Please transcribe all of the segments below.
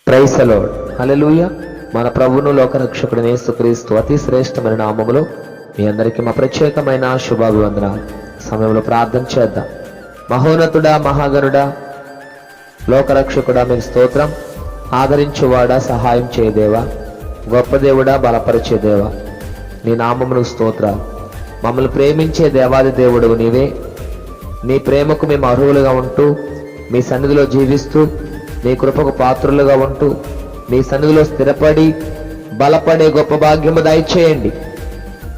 Praise the lord. హల్లెలూయా. మన ప్రభువును లోకరక్షకుడు యేసుక్రీస్తు అతి శ్రేష్టమైన నామములో మీ అందరికీ మా ప్రత్యేకమైన శుభాభివందనాలు. సమయంలో ప్రార్థన చేద్దాం. మహోన్నతుడా, మహాగణుడా, లోకరక్షకుడా, మీకు స్తోత్రం. ఆదరించువాడా, సహాయం చేయదేవా, గొప్ప దేవుడా, బలపరిచేదేవా, నీ నామమునకు స్తోత్రాలు. మమ్మల్ని ప్రేమించే దేవాది దేవుడు నీవే. నీ ప్రేమకు మేము అర్హులుగా ఉంటూ, మీ సన్నిధిలో జీవిస్తూ, నీ కృపకు పాత్రులుగా ఉంటూ, మీ సన్నిధిలో స్థిరపడి బలపడే గొప్ప భాగ్యము దయచేయండి.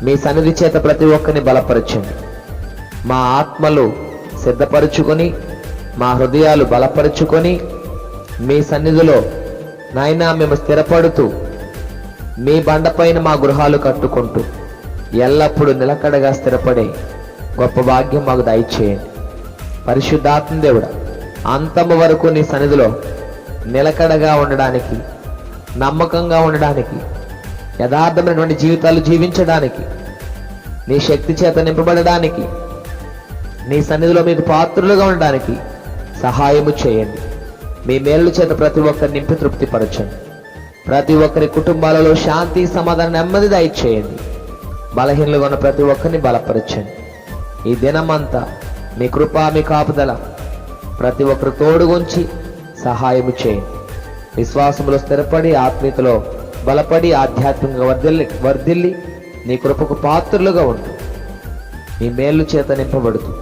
మీ సన్నిధి చేత ప్రతి ఒక్కరిని బలపరచండి. మా ఆత్మలు సిద్ధపరుచుకొని, మా హృదయాలు బలపరుచుకొని, మీ సన్నిధిలో నాయనా మేము స్థిరపడుతూ, మీ బండపైన మా గృహాలు కట్టుకుంటూ ఎల్లప్పుడూ నిలకడగా స్థిరపడే గొప్ప భాగ్యం మాకు దయచేయండి. పరిశుద్ధాత్మ దేవుడా, అంతము వరకు నీ సన్నిధిలో నిలకడగా ఉండడానికి, నమ్మకంగా ఉండడానికి, యథార్థమైనటువంటి జీవితాలు జీవించడానికి, నీ శక్తి చేత నింపబడడానికి, నీ సన్నిధిలో మీకు పాత్రులుగా ఉండడానికి సహాయము చేయండి. మీ మేలు చేత ప్రతి ఒక్కరిని నింపి తృప్తిపరచండి. ప్రతి ఒక్కరి కుటుంబాలలో శాంతి, సమాధానం, నెమ్మది దయచేయండి. బలహీనలుగా ఉన్న ప్రతి ఒక్కరిని బలపరచండి. ఈ దినమంతా మీ కృప, మీ కాపుదల ప్రతి ఒక్కరు తోడుగుంచి సహాయము చేయండి. విశ్వాసములో స్థిరపడి, ఆత్మీయతలో బలపడి, ఆధ్యాత్మికంగా వర్ధిల్లి నీ కృపకు పాత్రులుగా ఉంటూ, మీ మేలు చేత నింపబడుతూ,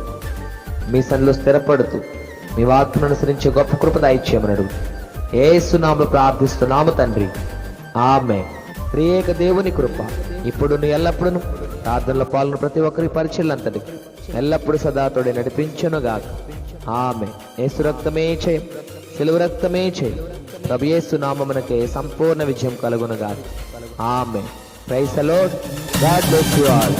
మీ సన్నిధిలో స్థిరపడుతూ, మీ వాక్యం అనుసరించే గొప్ప కృప దయచేయమని అడుగు యేసు నామములో ప్రార్థిస్తున్నాము తండ్రి, ఆమేన్. త్రియేక దేవుని కృప ఇప్పుడు ఎల్లప్పుడూ ప్రార్థనలో పాల్గొన్న ప్రతి ఒక్కరి పరిచయలంతటికి ఎల్లప్పుడూ సదాతోడే నడిపించునుగాక. ఆమేన్. యేసు రక్తమే జయం, సిలువ రక్తమే జయం. ప్రభు యేసు నామమునకే సంపూర్ణ విజయం కలుగునుగాక. Amen. Praise the lord. God bless you all.